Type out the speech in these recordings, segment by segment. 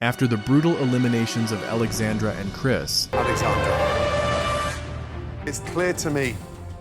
After the brutal eliminations of Alexandra and Chris, Alexandra, it's clear to me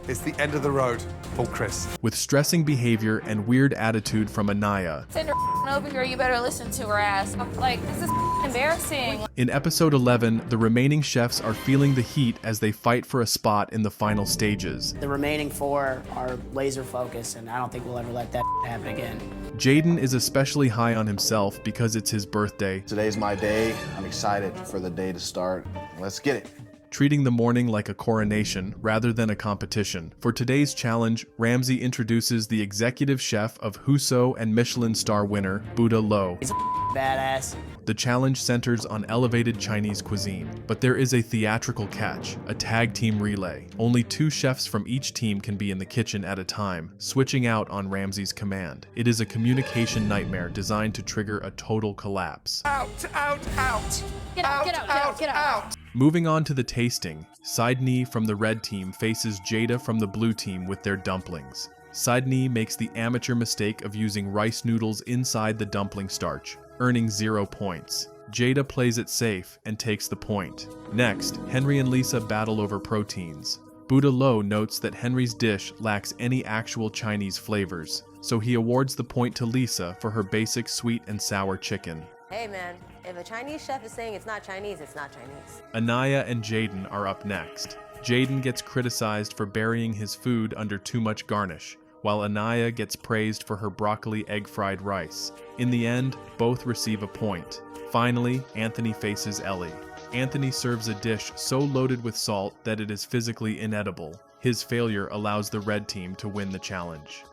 it's the end of the road for Chris. with stressing behavior and weird attitude from Anaya, Send her over here, you better listen to her ass. Like, this is embarrassing. in episode 11, the remaining chefs are feeling the heat as they fight for a spot in the final stages. The remaining 4 are laser focused, and I don't think we'll ever let that happen again. Jaden is especially high on himself because it's his birthday, Today's my day. I'm excited for the day to start. Let's get it. treating the morning like a coronation rather than a competition. For today's challenge, Ramsay introduces the executive chef of Huso and Michelin star winner, Buddha Lo. He's a badass. The challenge centers on elevated Chinese cuisine, but there is a theatrical catch, a tag team relay. Only 2 chefs from each team can be in the kitchen at a time, switching out on Ramsay's command. It is a communication nightmare designed to trigger a total collapse. Out, out, out. Get out, get out, get out, get out. Moving on to the tasting, Sidney from the red team faces Jada from the blue team with their dumplings. Sidney makes the amateur mistake of using rice noodles inside the dumpling starch, earning 0 points. Jada plays it safe and takes the point. Next, Henry and Lisa battle over proteins. Buddha Lo notes that Henry's dish lacks any actual Chinese flavors, so he awards the point to Lisa for her basic sweet and sour chicken. Hey man, if a Chinese chef is saying it's not Chinese, it's not Chinese. Anaya and Jaden are up next. Jaden gets criticized for burying his food under too much garnish, while Anaya gets praised for her broccoli egg fried rice. In the end, both receive a point. Finally, Anthony faces Ellie. Anthony serves a dish so loaded with salt that it is physically inedible. His failure allows the red team to win the challenge.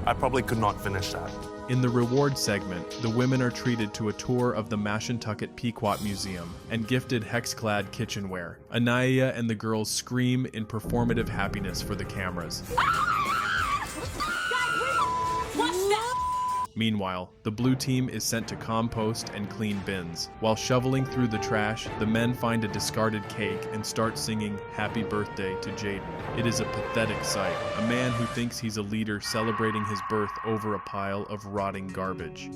I probably could not finish that. In the reward segment, the women are treated to a tour of the Mashantucket Pequot Museum and gifted hex-clad kitchenware. Anaya and the girls scream in performative happiness for the cameras. Meanwhile, the blue team is sent to compost and clean bins. While shoveling through the trash, the men find a discarded cake and start singing Happy Birthday to Jaden. It is a pathetic sight, a man who thinks he's a leader celebrating his birth over a pile of rotting garbage.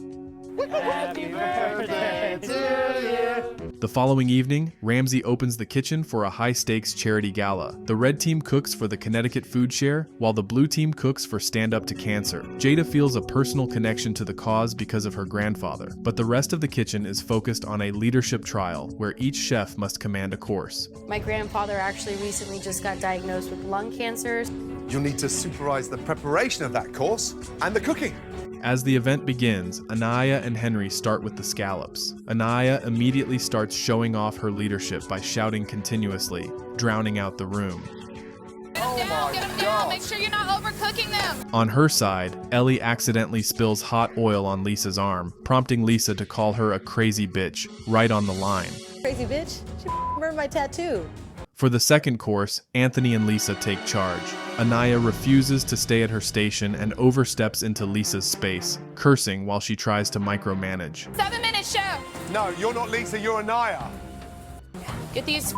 Happy birthday to you. The following evening, Ramsay opens the kitchen for a high-stakes charity gala. The red team cooks for the Connecticut Food Share, while the blue team cooks for Stand Up to Cancer. Jada feels a personal connection to the cause because of her grandfather, but the rest of the kitchen is focused on a leadership trial where each chef must command a course. My grandfather actually recently just got diagnosed with lung cancer. You'll need to supervise the preparation of that course and the cooking. As the event begins, Anaya and Henry start with the scallops. Anaya immediately starts showing off her leadership by shouting continuously, drowning out the room. Get them down, make sure you're not overcooking them. On her side, Ellie accidentally spills hot oil on Lisa's arm, prompting Lisa to call her a crazy bitch, right on the line. Crazy bitch, she burned my tattoo. For the second course, Anthony and Lisa take charge. Anaya refuses to stay at her station and oversteps into Lisa's space, cursing while she tries to micromanage. 7 minutes, chef. No, you're not Lisa, you're Anaya. Get these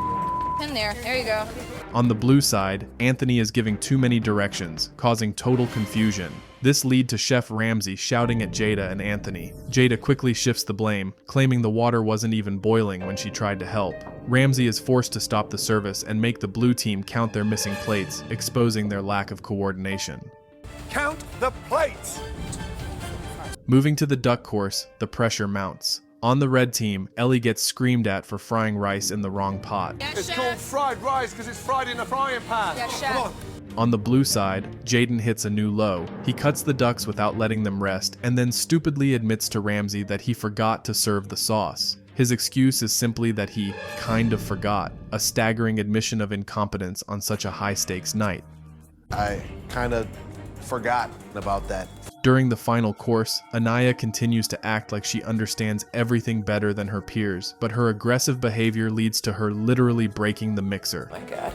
in there. There you go. On the blue side, Anthony is giving too many directions, causing total confusion. This leads to Chef Ramsay shouting at Jada and Anthony. Jada quickly shifts the blame, claiming the water wasn't even boiling when she tried to help. Ramsay is forced to stop the service and make the blue team count their missing plates, exposing their lack of coordination. Count the plates. Moving to the duck course, the pressure mounts. On the red team, Ellie gets screamed at for frying rice in the wrong pot. Yeah, It's chef. called fried rice because it's fried in a frying pan. Yeah, chef. Come on. On the blue side, Jaden hits a new low. He cuts the ducks without letting them rest, and then stupidly admits to Ramsay that he forgot to serve the sauce. His excuse is simply that he kind of forgot, a staggering admission of incompetence on such a high-stakes night. I kind of forgot about that. During the final course, Anaya continues to act like she understands everything better than her peers, but her aggressive behavior leads to her literally breaking the mixer. Oh my God.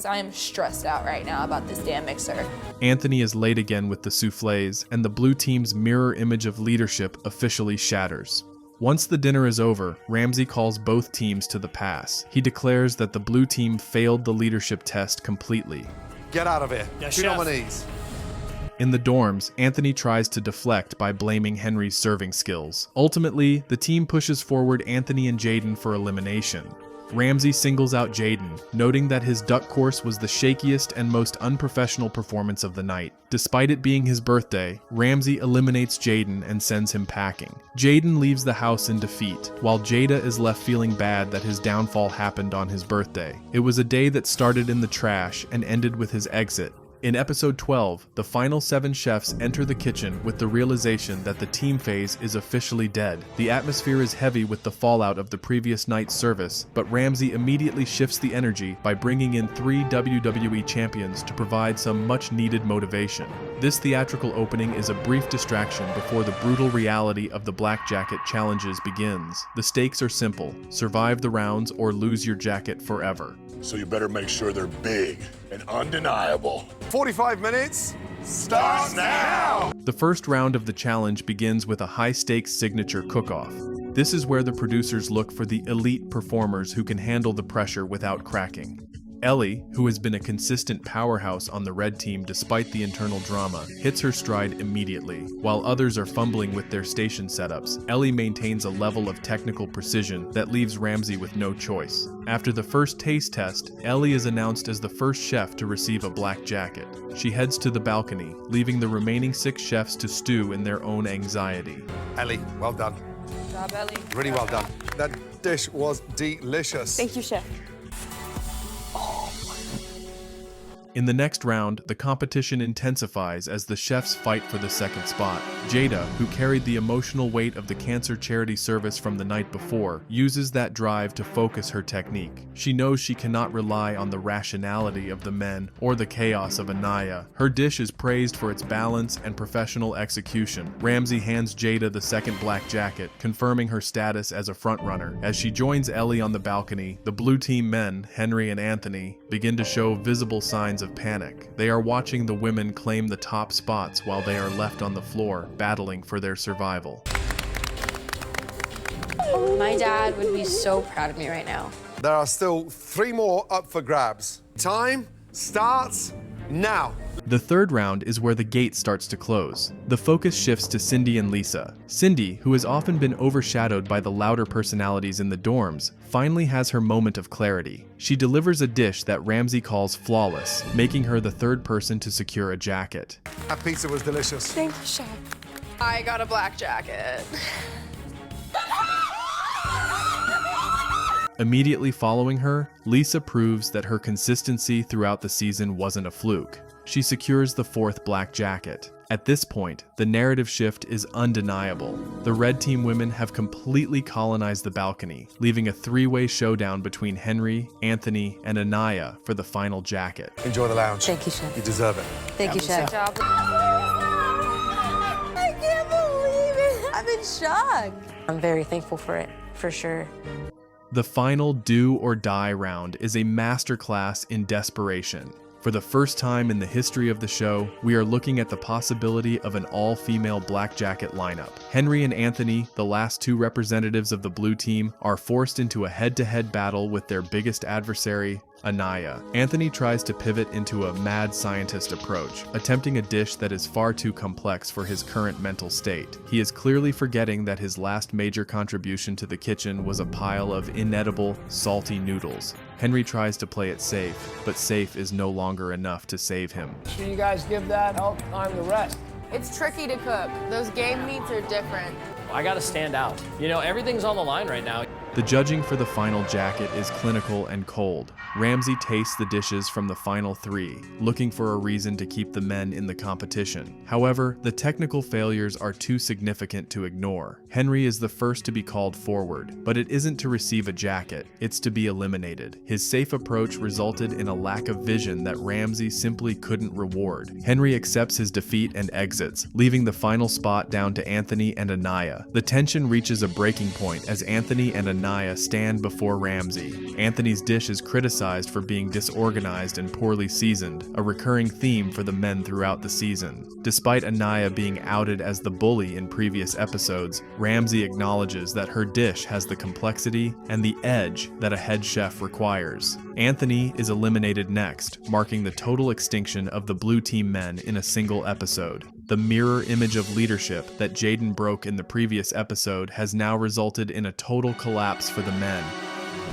I am stressed out right now about this damn mixer. Anthony is late again with the soufflés, and the blue team's mirror image of leadership officially shatters. Once the dinner is over, Ramsay calls both teams to the pass. He declares that the blue team failed the leadership test completely. Get out of here. Yes, Two chef. nominees. In the dorms, Anthony tries to deflect by blaming Henry's serving skills. Ultimately, the team pushes forward Anthony and Jaden for elimination. Ramsay singles out Jaden, noting that his duck course was the shakiest and most unprofessional performance of the night. Despite it being his birthday, Ramsay eliminates Jaden and sends him packing. Jaden leaves the house in defeat, while Jada is left feeling bad that his downfall happened on his birthday. It was a day that started in the trash and ended with his exit. In episode 12, the final 7 chefs enter the kitchen with the realization that the team phase is officially dead. The atmosphere is heavy with the fallout of the previous night's service, but Ramsay immediately shifts the energy by bringing in 3 WWE champions to provide some much-needed motivation. This theatrical opening is a brief distraction before the brutal reality of the Black Jacket challenges begins. The stakes are simple: survive the rounds or lose your jacket forever. So you better make sure they're big and undeniable. 45 minutes, starts now! The first round of the challenge begins with a high-stakes signature cook-off. This is where the producers look for the elite performers who can handle the pressure without cracking. Ellie, who has been a consistent powerhouse on the red team despite the internal drama, hits her stride immediately. While others are fumbling with their station setups, Ellie maintains a level of technical precision that leaves Ramsay with no choice. After the first taste test, Ellie is announced as the first chef to receive a black jacket. She heads to the balcony, leaving the remaining 6 chefs to stew in their own anxiety. Ellie, well done. Good job, Ellie. Really well done. That dish was delicious. Thank you, Chef. In the next round, the competition intensifies as the chefs fight for the second spot. Jada, who carried the emotional weight of the cancer charity service from the night before, uses that drive to focus her technique. She knows she cannot rely on the rationality of the men or the chaos of Anaya. Her dish is praised for its balance and professional execution. Ramsay hands Jada the second black jacket, confirming her status as a frontrunner. As she joins Ellie on the balcony, the blue team men, Henry and Anthony, begin to show visible signs of panic. They are watching the women claim the top spots while they are left on the floor, battling for their survival. My dad would be so proud of me right now. There are still 3 more up for grabs. Time starts now. The third round is where the gate starts to close. The focus shifts to Cindy and Lisa. Cindy, who has often been overshadowed by the louder personalities in the dorms, finally has her moment of clarity. She delivers a dish that Ramsay calls flawless, making her the third person to secure a jacket. That pizza was delicious. Thank you, Chef. I got a black jacket. Immediately following her, Lisa proves that her consistency throughout the season wasn't a fluke. She secures the 4th black jacket. At this point, the narrative shift is undeniable. The red team women have completely colonized the balcony, leaving a 3-way showdown between Henry, Anthony, and Anaya for the final jacket. Enjoy the lounge. Thank you, Chef. You deserve it. Thank you, Chef. Good job. I can't believe it. I'm in shock. I'm very thankful for it, for sure. The final do or die round is a masterclass in desperation. For the first time in the history of the show, we are looking at the possibility of an all-female black jacket lineup. Henry and Anthony, the last 2 representatives of the blue team, are forced into a head-to-head battle with their biggest adversary, Anaya. Anthony tries to pivot into a mad scientist approach, attempting a dish that is far too complex for his current mental state. He is clearly forgetting that his last major contribution to the kitchen was a pile of inedible, salty noodles. Henry tries to play it safe, but safe is no longer enough to save him. So you guys give that help time to rest. It's tricky to cook. Those game meats are different. I gotta stand out. You know, everything's on the line right now. The judging for the final jacket is clinical and cold. Ramsay tastes the dishes from the final 3, looking for a reason to keep the men in the competition. However, the technical failures are too significant to ignore. Henry is the first to be called forward, but it isn't to receive a jacket, it's to be eliminated. His safe approach resulted in a lack of vision that Ramsay simply couldn't reward. Henry accepts his defeat and exits, leaving the final spot down to Anthony and Anaya. Anaya. The tension reaches a breaking point as Anthony and Anaya stand before Ramsay. Anthony's dish is criticized for being disorganized and poorly seasoned, a recurring theme for the men throughout the season. Despite Anaya being outed as the bully in previous episodes, Ramsay acknowledges that her dish has the complexity and the edge that a head chef requires. Anthony is eliminated next, marking the total extinction of the blue team men in a single episode. The mirror image of leadership that Jaden broke in the previous episode has now resulted in a total collapse for the men.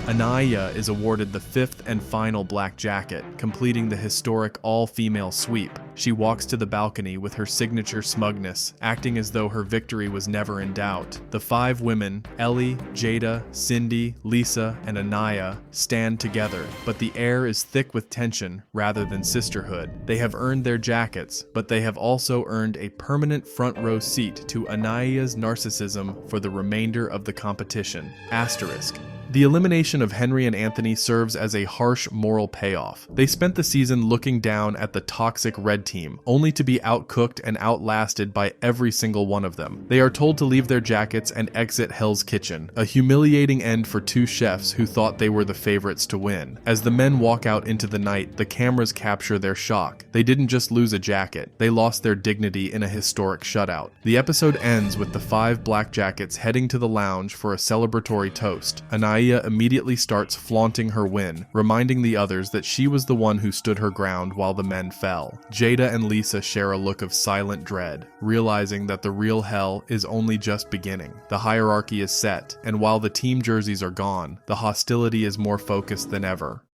Anaya is awarded the 5th and final black jacket, completing the historic all-female sweep. She walks to the balcony with her signature smugness, acting as though her victory was never in doubt. The 5 women, Ellie, Jada, Cindy, Lisa, and Anaya, stand together, but the air is thick with tension rather than sisterhood. They have earned their jackets, but they have also earned a permanent front row seat to Anaya's narcissism for the remainder of the competition. Asterisk. The elimination of Henry and Anthony serves as a harsh moral payoff. They spent the season looking down at the toxic red team, only to be outcooked and outlasted by every single one of them. They are told to leave their jackets and exit Hell's Kitchen, a humiliating end for 2 chefs who thought they were the favorites to win. As the men walk out into the night, the cameras capture their shock. They didn't just lose a jacket, they lost their dignity in a historic shutout. The episode ends with the 5 black jackets heading to the lounge for a celebratory toast. Anaya immediately starts flaunting her win, reminding the others that she was the one who stood her ground while the men fell. Jada and Lisa share a look of silent dread, realizing that the real hell is only just beginning. The hierarchy is set, and while the team jerseys are gone, the hostility is more focused than ever.